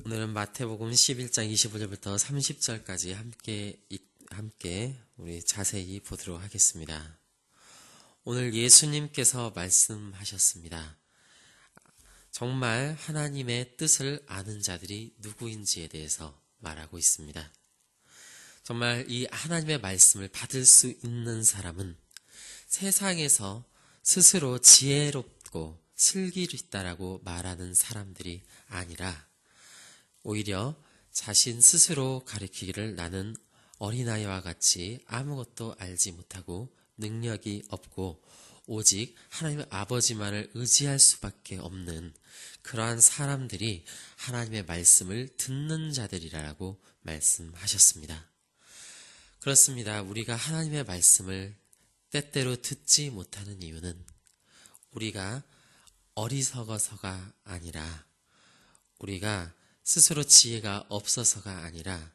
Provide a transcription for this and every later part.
오늘은 마태복음 11장 25절부터 30절까지 함께 우리 자세히 보도록 하겠습니다. 오늘 예수님께서 말씀하셨습니다. 정말 하나님의 뜻을 아는 자들이 누구인지에 대해서 말하고 있습니다. 정말 이 하나님의 말씀을 받을 수 있는 사람은 세상에서 스스로 지혜롭고 슬기있다라고 말하는 사람들이 아니라 오히려 자신 스스로 가리키기를 나는 어린아이와 같이 아무것도 알지 못하고 능력이 없고 오직 하나님의 아버지만을 의지할 수밖에 없는 그러한 사람들이 하나님의 말씀을 듣는 자들이라고 말씀하셨습니다. 그렇습니다. 우리가 하나님의 말씀을 때때로 듣지 못하는 이유는 우리가 어리석어서가 아니라 우리가 스스로 지혜가 없어서가 아니라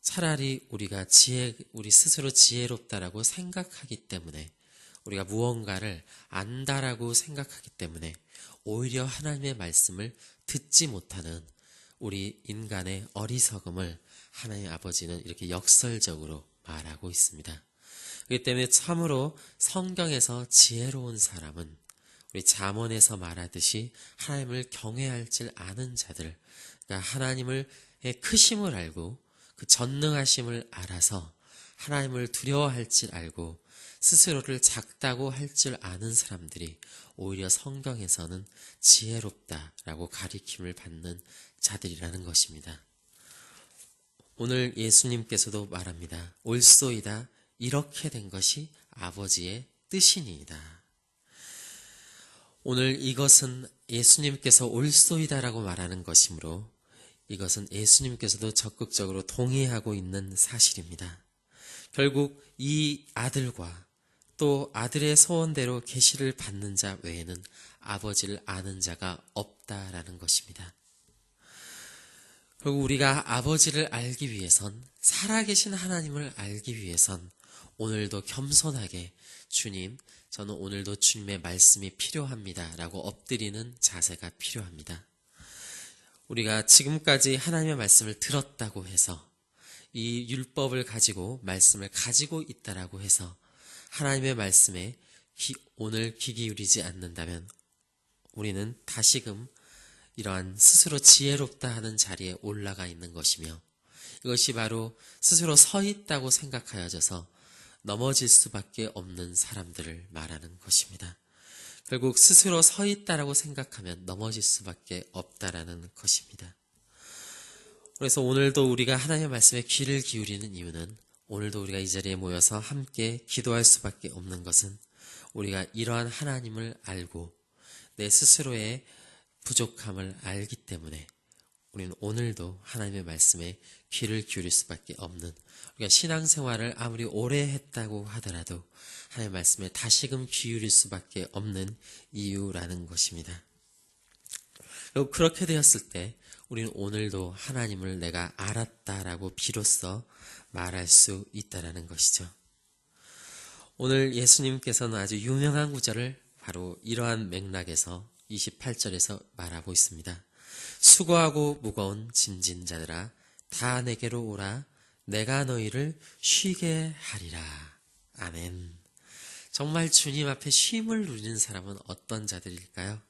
차라리 우리 스스로 지혜롭다라고 생각하기 때문에 우리가 무언가를 안다라고 생각하기 때문에 오히려 하나님의 말씀을 듣지 못하는 우리 인간의 어리석음을 하나님 아버지는 이렇게 역설적으로 말하고 있습니다. 그렇기 때문에 참으로 성경에서 지혜로운 사람은 우리 잠언에서 말하듯이 하나님을 경외할 줄 아는 자들, 그러니까 하나님의 크심을 알고 그 전능하심을 알아서 하나님을 두려워할 줄 알고 스스로를 작다고 할 줄 아는 사람들이 오히려 성경에서는 지혜롭다라고 가리킴을 받는 자들이라는 것입니다. 오늘 예수님께서도 말합니다. 옳소이다. 이렇게 된 것이 아버지의 뜻이니이다. 오늘 이것은 예수님께서 옳소이다라고 말하는 것이므로 이것은 예수님께서도 적극적으로 동의하고 있는 사실입니다. 결국 이 아들과 또 아들의 소원대로 계시를 받는 자 외에는 아버지를 아는 자가 없다라는 것입니다. 결국 우리가 아버지를 알기 위해선, 살아계신 하나님을 알기 위해선 오늘도 겸손하게 주님, 저는 오늘도 주님의 말씀이 필요합니다 라고 엎드리는 자세가 필요합니다. 우리가 지금까지 하나님의 말씀을 들었다고 해서 이 율법을 가지고 말씀을 가지고 있다라고 해서 하나님의 말씀에 오늘 귀 기울이지 않는다면 우리는 다시금 이러한 스스로 지혜롭다 하는 자리에 올라가 있는 것이며 이것이 바로 스스로 서 있다고 생각하여져서 넘어질 수밖에 없는 사람들을 말하는 것입니다. 결국 스스로 서 있다라고 생각하면 넘어질 수밖에 없다라는 것입니다. 그래서 오늘도 우리가 하나님의 말씀에 귀를 기울이는 이유는 오늘도 우리가 이 자리에 모여서 함께 기도할 수밖에 없는 것은 우리가 이러한 하나님을 알고 내 스스로의 부족함을 알기 때문에 우리는 오늘도 하나님의 말씀에 귀를 기울일 수밖에 없는 우리가 신앙생활을 아무리 오래 했다고 하더라도 하나님의 말씀에 다시금 기울일 수밖에 없는 이유라는 것입니다. 그리고 그렇게 되었을 때 우리는 오늘도 하나님을 내가 알았다라고 비로소 말할 수 있다라는 것이죠. 오늘 예수님께서는 아주 유명한 구절을 바로 이러한 맥락에서 28절에서 말하고 있습니다. 수고하고 무거운 짐진 자들아 다 내게로 오라 내가 너희를 쉬게 하리라. 아멘. 정말 주님 앞에 쉼을 누리는 사람은 어떤 자들일까요?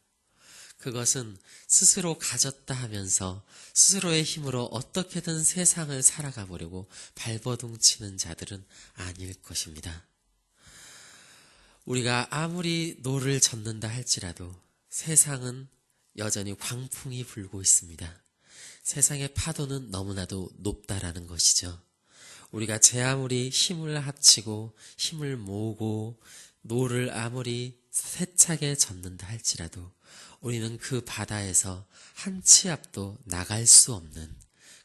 그것은 스스로 가졌다 하면서 스스로의 힘으로 어떻게든 세상을 살아가 보려고 발버둥 치는 자들은 아닐 것입니다. 우리가 아무리 노를 젓는다 할지라도 세상은 여전히 광풍이 불고 있습니다. 세상의 파도는 너무나도 높다라는 것이죠. 우리가 제 아무리 힘을 합치고 힘을 모으고 노를 아무리 세차게 젓는다 할지라도 우리는 그 바다에서 한 치 앞도 나갈 수 없는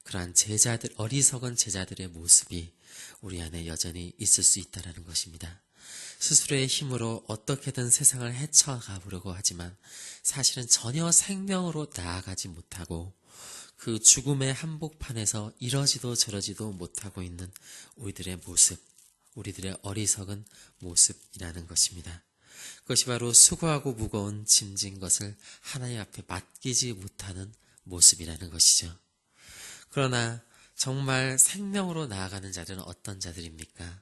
그러한 어리석은 제자들의 모습이 우리 안에 여전히 있을 수 있다는 것입니다. 스스로의 힘으로 어떻게든 세상을 헤쳐가 보려고 하지만 사실은 전혀 생명으로 나아가지 못하고 그 죽음의 한복판에서 이러지도 저러지도 못하고 있는 우리들의 모습, 우리들의 어리석은 모습이라는 것입니다. 그것이 바로 수고하고 무거운 짐진 것을 하나님 앞에 맡기지 못하는 모습이라는 것이죠. 그러나 정말 생명으로 나아가는 자들은 어떤 자들입니까?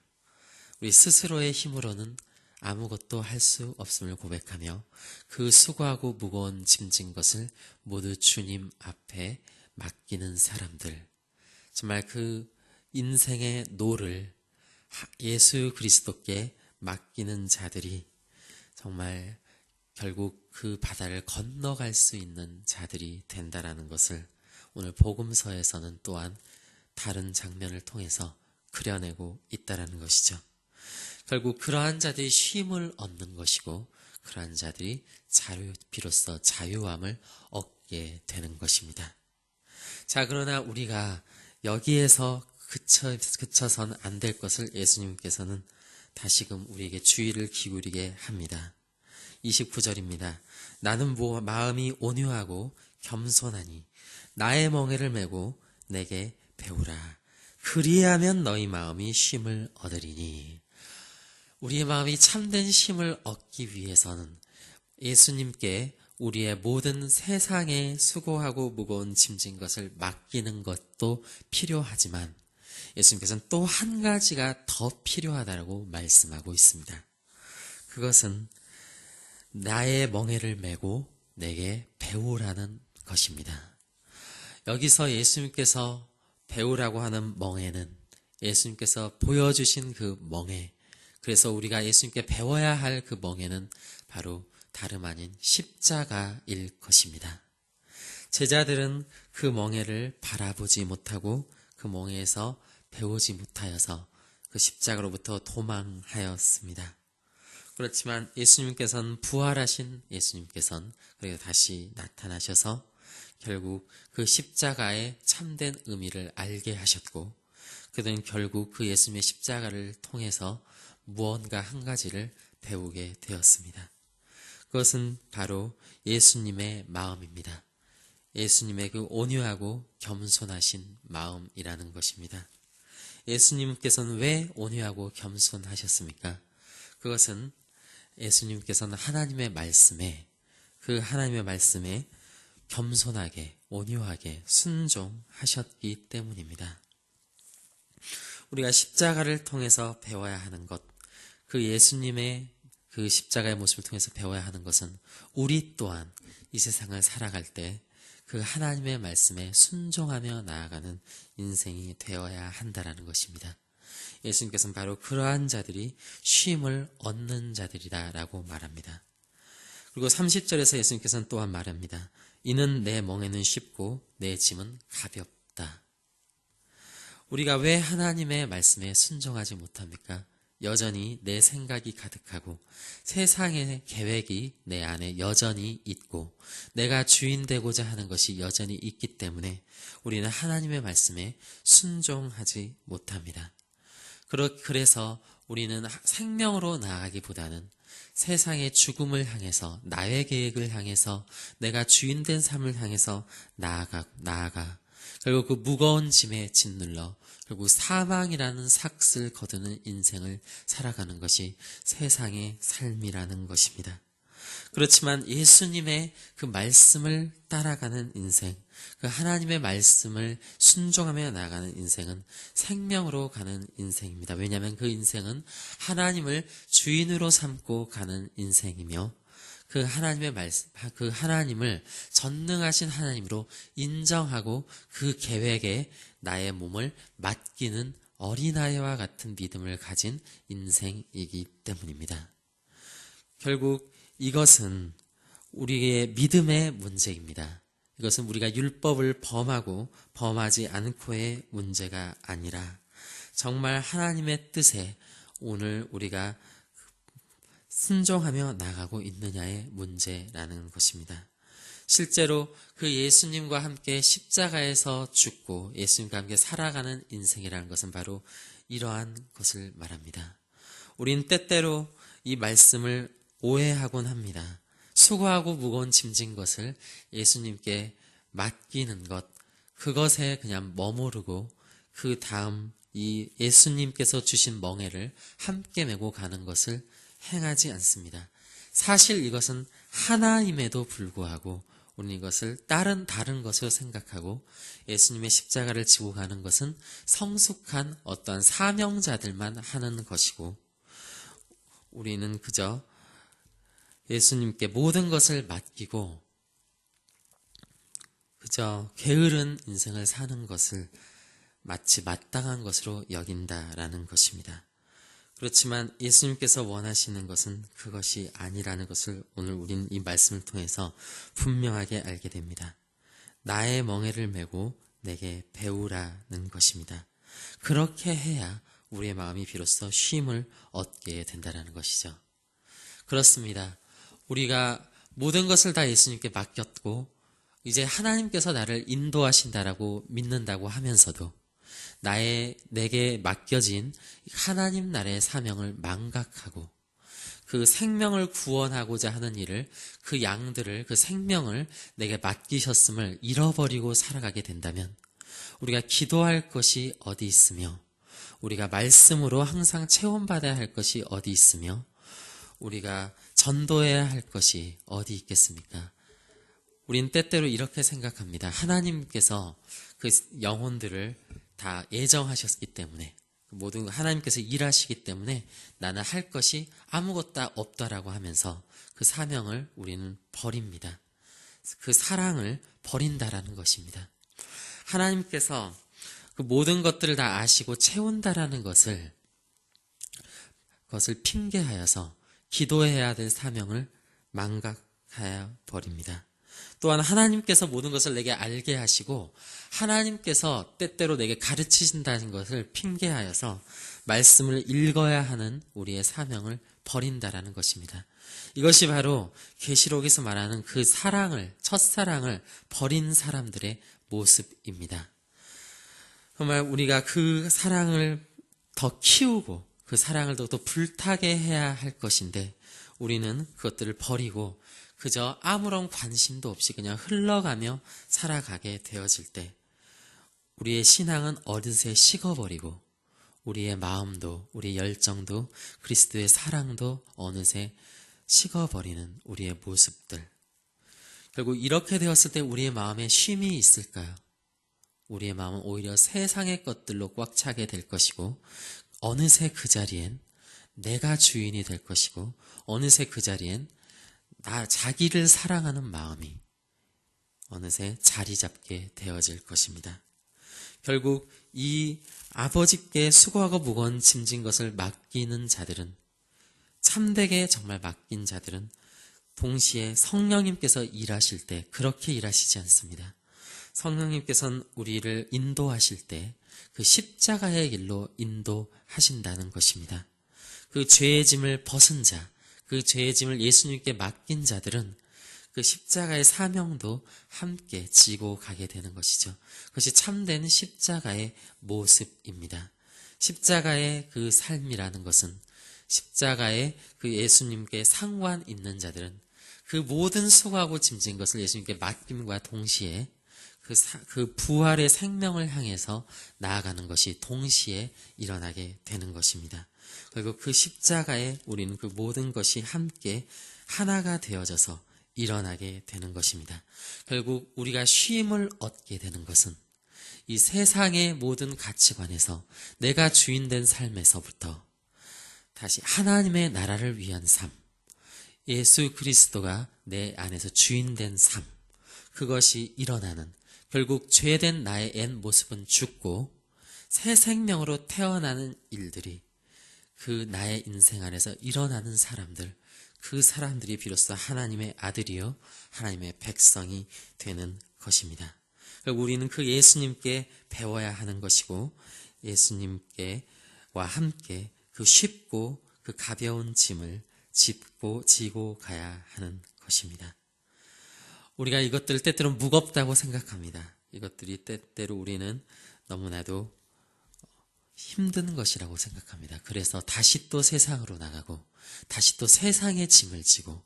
우리 스스로의 힘으로는 아무것도 할 수 없음을 고백하며 그 수고하고 무거운 짐진 것을 모두 주님 앞에 맡기는 사람들, 정말 그 인생의 노를 예수 그리스도께 맡기는 자들이 정말 결국 그 바다를 건너갈 수 있는 자들이 된다라는 것을 오늘 복음서에서는 또한 다른 장면을 통해서 그려내고 있다라는 것이죠. 결국 그러한 자들이 쉼을 얻는 것이고 그러한 자들이 비로소 자유함을 얻게 되는 것입니다. 자, 그러나 우리가 여기에서 그쳐선 안 될 것을 예수님께서는 다시금 우리에게 주의를 기울이게 합니다. 29절입니다. 나는 마음이 온유하고 겸손하니 나의 멍에를 메고 내게 배우라. 그리하면 너희 마음이 쉼을 얻으리니. 우리의 마음이 참된 쉼을 얻기 위해서는 예수님께 우리의 모든 세상에 수고하고 무거운 짐진 것을 맡기는 것도 필요하지만 예수님께서는 또 한 가지가 더 필요하다고 말씀하고 있습니다. 그것은 나의 멍에를 메고 내게 배우라는 것입니다. 여기서 예수님께서 배우라고 하는 멍에는 예수님께서 보여주신 그 멍에, 그래서 우리가 예수님께 배워야 할 그 멍에는 바로 다름 아닌 십자가일 것입니다. 제자들은 그 멍에를 바라보지 못하고 그 멍에에서 배우지 못하여서 그 십자가로부터 도망하였습니다. 그렇지만 예수님께서는 부활하신 예수님께서는 그리고 다시 나타나셔서 결국 그 십자가의 참된 의미를 알게 하셨고 그들은 결국 그 예수님의 십자가를 통해서 무언가 한 가지를 배우게 되었습니다. 그것은 바로 예수님의 마음입니다. 예수님의 그 온유하고 겸손하신 마음이라는 것입니다. 예수님께서는 왜 온유하고 겸손하셨습니까? 그것은 예수님께서는 하나님의 말씀에 겸손하게 온유하게 순종하셨기 때문입니다. 우리가 십자가를 통해서 배워야 하는 것, 그 예수님의 그 십자가의 모습을 통해서 배워야 하는 것은 우리 또한 이 세상을 살아갈 때 그 하나님의 말씀에 순종하며 나아가는 인생이 되어야 한다라는 것입니다. 예수님께서는 바로 그러한 자들이 쉼을 얻는 자들이다라고 말합니다. 그리고 30절에서 예수님께서는 또한 말합니다. 이는 내 멍에는 쉽고 내 짐은 가볍다. 우리가 왜 하나님의 말씀에 순종하지 못합니까? 여전히 내 생각이 가득하고 세상의 계획이 내 안에 여전히 있고 내가 주인 되고자 하는 것이 여전히 있기 때문에 우리는 하나님의 말씀에 순종하지 못합니다. 그래서 우리는 생명으로 나아가기보다는 세상의 죽음을 향해서 나의 계획을 향해서 내가 주인 된 삶을 향해서 나아가 결국 그 무거운 짐에 짓눌러 결국 사망이라는 삭슬 거두는 인생을 살아가는 것이 세상의 삶이라는 것입니다. 그렇지만 예수님의 그 말씀을 따라가는 인생, 그 하나님의 말씀을 순종하며 나아가는 인생은 생명으로 가는 인생입니다. 왜냐하면 그 인생은 하나님을 주인으로 삼고 가는 인생이며 그 하나님의 말씀, 그 하나님을 전능하신 하나님으로 인정하고 그 계획에 나의 몸을 맡기는 어린아이와 같은 믿음을 가진 인생이기 때문입니다. 결국 이것은 우리의 믿음의 문제입니다. 이것은 우리가 율법을 범하지 않고의 문제가 아니라 정말 하나님의 뜻에 오늘 우리가 순종하며 나가고 있느냐의 문제라는 것입니다. 실제로 그 예수님과 함께 십자가에서 죽고 예수님과 함께 살아가는 인생이라는 것은 바로 이러한 것을 말합니다. 우린 때때로 이 말씀을 오해하곤 합니다. 수고하고 무거운 짐진 것을 예수님께 맡기는 것, 그것에 그냥 머무르고 그 다음 이 예수님께서 주신 멍에를 함께 메고 가는 것을 행하지 않습니다. 사실 이것은 하나임에도 불구하고 우리는 이것을 다른 것으로 생각하고 예수님의 십자가를 지고 가는 것은 성숙한 어떠한 사명자들만 하는 것이고 우리는 그저 예수님께 모든 것을 맡기고 그저 게으른 인생을 사는 것을 마치 마땅한 것으로 여긴다라는 것입니다. 그렇지만 예수님께서 원하시는 것은 그것이 아니라는 것을 오늘 우리는 이 말씀을 통해서 분명하게 알게 됩니다. 나의 멍에를 메고 내게 배우라는 것입니다. 그렇게 해야 우리의 마음이 비로소 쉼을 얻게 된다는 것이죠. 그렇습니다. 우리가 모든 것을 다 예수님께 맡겼고 이제 하나님께서 나를 인도하신다라고 믿는다고 하면서도 내게 맡겨진 하나님 나라의 사명을 망각하고 그 생명을 구원하고자 하는 일을 그 양들을 그 생명을 내게 맡기셨음을 잃어버리고 살아가게 된다면 우리가 기도할 것이 어디 있으며 우리가 말씀으로 항상 체험받아야 할 것이 어디 있으며 우리가 전도해야 할 것이 어디 있겠습니까? 우린 때때로 이렇게 생각합니다. 하나님께서 그 영혼들을 다 예정하셨기 때문에 모든 하나님께서 일하시기 때문에 나는 할 것이 아무것도 없다라고 하면서 그 사명을 우리는 버립니다. 그 사랑을 버린다라는 것입니다. 하나님께서 그 모든 것들을 다 아시고 채운다라는 그것을 핑계하여서 기도해야 될 사명을 망각하여 버립니다. 또한 하나님께서 모든 것을 내게 알게 하시고 하나님께서 때때로 내게 가르치신다는 것을 핑계하여서 말씀을 읽어야 하는 우리의 사명을 버린다라는 것입니다. 이것이 바로 계시록에서 말하는 그 첫사랑을 버린 사람들의 모습입니다. 정말 우리가 그 사랑을 더 키우고 그 사랑을 더 불타게 해야 할 것인데 우리는 그것들을 버리고 그저 아무런 관심도 없이 그냥 흘러가며 살아가게 되어질 때 우리의 신앙은 어느새 식어버리고 우리의 마음도 우리의 열정도 그리스도의 사랑도 어느새 식어버리는 우리의 모습들. 결국 이렇게 되었을 때 우리의 마음에 쉼이 있을까요? 우리의 마음은 오히려 세상의 것들로 꽉 차게 될 것이고 어느새 그 자리엔 내가 주인이 될 것이고 어느새 그 자리엔 자기를 사랑하는 마음이 어느새 자리 잡게 되어질 것입니다. 결국 이 아버지께 수고하고 무거운 짐진 것을 맡기는 자들은 참되게 정말 맡긴 자들은 동시에 성령님께서 일하실 때 그렇게 일하시지 않습니다. 성령님께서는 우리를 인도하실 때 그 십자가의 길로 인도하신다는 것입니다. 그 죄의 짐을 벗은 자, 그 죄의 짐을 예수님께 맡긴 자들은 그 십자가의 사명도 함께 지고 가게 되는 것이죠. 그것이 참된 십자가의 모습입니다. 십자가의 그 삶이라는 것은 십자가의 그 예수님께 상관 있는 자들은 그 모든 수고하고 짐진 것을 예수님께 맡김과 동시에 그 부활의 생명을 향해서 나아가는 것이 동시에 일어나게 되는 것입니다. 그리고 그 십자가에 우리는 그 모든 것이 함께 하나가 되어져서 일어나게 되는 것입니다. 결국 우리가 쉼을 얻게 되는 것은 이 세상의 모든 가치관에서 내가 주인된 삶에서부터 다시 하나님의 나라를 위한 삶, 예수 그리스도가 내 안에서 주인된 삶, 그것이 일어나는 결국 죄된 나의 옛 모습은 죽고 새 생명으로 태어나는 일들이 그 나의 인생 안에서 일어나는 사람들, 그 사람들이 비로소 하나님의 아들이요 하나님의 백성이 되는 것입니다. 우리는 그 예수님께 배워야 하는 것이고 예수님께와 함께 그 쉽고 그 가벼운 짐을 지고 가야 하는 것입니다. 우리가 이것들을 때때로 무겁다고 생각합니다. 이것들이 때때로 우리는 너무나도 힘든 것이라고 생각합니다. 그래서 다시 또 세상으로 나가고 다시 또 세상의 짐을 지고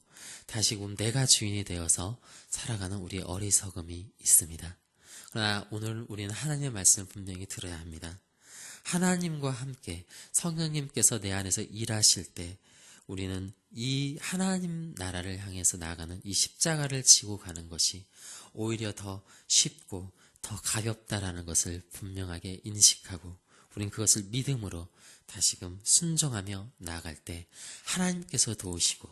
다시금 내가 주인이 되어서 살아가는 우리의 어리석음이 있습니다. 그러나 오늘 우리는 하나님의 말씀을 분명히 들어야 합니다. 하나님과 함께 성령님께서 내 안에서 일하실 때 우리는 이 하나님 나라를 향해서 나아가는 이 십자가를 지고 가는 것이 오히려 더 쉽고 더 가볍다라는 것을 분명하게 인식하고 우린 그것을 믿음으로 다시금 순종하며 나아갈 때 하나님께서 도우시고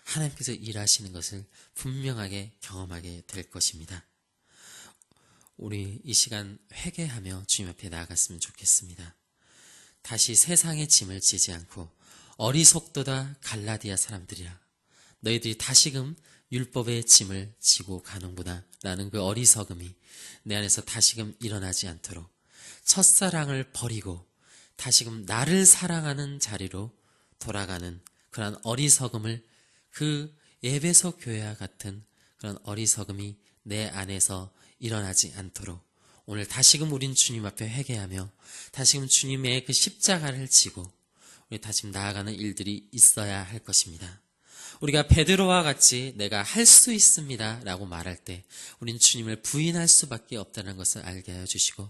하나님께서 일하시는 것을 분명하게 경험하게 될 것입니다. 우리 이 시간 회개하며 주님 앞에 나아갔으면 좋겠습니다. 다시 세상의 짐을 지지 않고 어리석도다 갈라디아 사람들이라 너희들이 다시금 율법의 짐을 지고 가는구나 라는 그 어리석음이 내 안에서 다시금 일어나지 않도록 첫사랑을 버리고 다시금 나를 사랑하는 자리로 돌아가는 그런 어리석음을 그 에베소 교회와 같은 그런 어리석음이 내 안에서 일어나지 않도록 오늘 다시금 우린 주님 앞에 회개하며 다시금 주님의 그 십자가를 지고 우리 다시금 나아가는 일들이 있어야 할 것입니다. 우리가 베드로와 같이 내가 할 수 있습니다 라고 말할 때 우린 주님을 부인할 수밖에 없다는 것을 알게 하여 주시고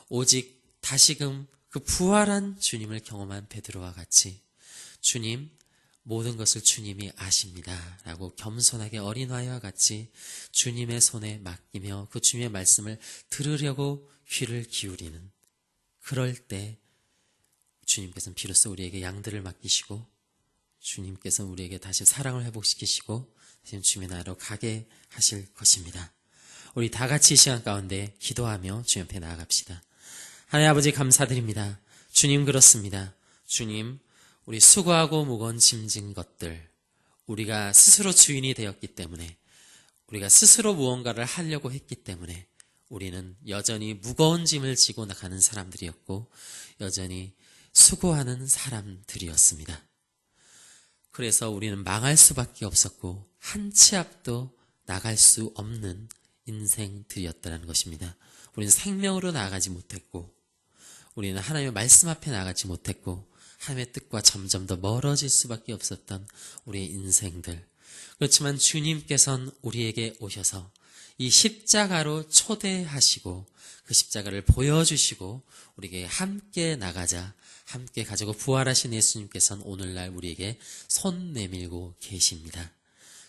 오직 다시금 그 부활한 주님을 경험한 베드로와 같이 주님 모든 것을 주님이 아십니다 라고 겸손하게 어린아이와 같이 주님의 손에 맡기며 그 주님의 말씀을 들으려고 귀를 기울이는 그럴 때 주님께서는 비로소 우리에게 양들을 맡기시고 주님께서 우리에게 다시 사랑을 회복시키시고 다시 주님의 나라로 가게 하실 것입니다. 우리 다 같이 이 시간 가운데 기도하며 주님 앞에 나아갑시다. 하나님 아버지 감사드립니다. 주님 그렇습니다. 주님 우리 수고하고 무거운 짐진 것들 우리가 스스로 주인이 되었기 때문에 우리가 스스로 무언가를 하려고 했기 때문에 우리는 여전히 무거운 짐을 지고 나가는 사람들이었고 여전히 수고하는 사람들이었습니다. 그래서 우리는 망할 수밖에 없었고 한 치 앞도 나갈 수 없는 인생들이었다는 것입니다. 우리는 생명으로 나아가지 못했고 우리는 하나님의 말씀 앞에 나가지 못했고 하나님의 뜻과 점점 더 멀어질 수밖에 없었던 우리의 인생들. 그렇지만 주님께서는 우리에게 오셔서 이 십자가로 초대하시고 그 십자가를 보여주시고 우리에게 함께 나가자 함께 가지고 부활하신 예수님께서는 오늘날 우리에게 손 내밀고 계십니다.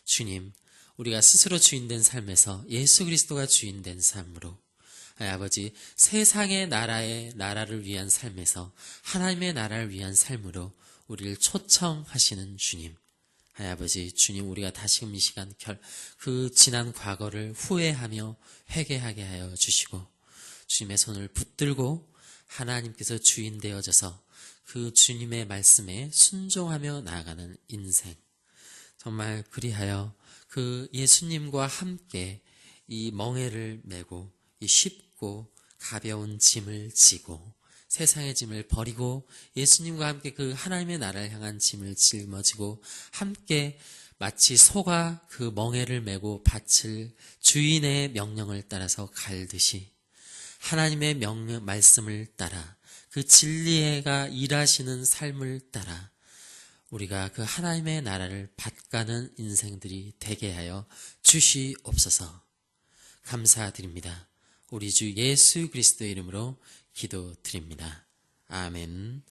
주님, 우리가 스스로 주인된 삶에서 예수 그리스도가 주인된 삶으로 아버지 세상의 나라를 위한 삶에서 하나님의 나라를 위한 삶으로 우리를 초청하시는 주님. 아버지 주님 우리가 다시금 이 시간 그 지난 과거를 후회하며 회개하게 하여 주시고 주님의 손을 붙들고 하나님께서 주인 되어져서 그 주님의 말씀에 순종하며 나아가는 인생. 정말 그리하여 그 예수님과 함께 이 멍에를 메고 이 쉽고 가벼운 짐을 지고 세상의 짐을 버리고 예수님과 함께 그 하나님의 나라를 향한 짐을 짊어지고 함께 마치 소가 그 멍에를 메고 밭을 주인의 명령을 따라서 갈듯이 하나님의 말씀을 따라 그 진리가 일하시는 삶을 따라 우리가 그 하나님의 나라를 밭가는 인생들이 되게 하여 주시옵소서. 감사드립니다. 우리 주 예수 그리스도의 이름으로 기도드립니다. 아멘.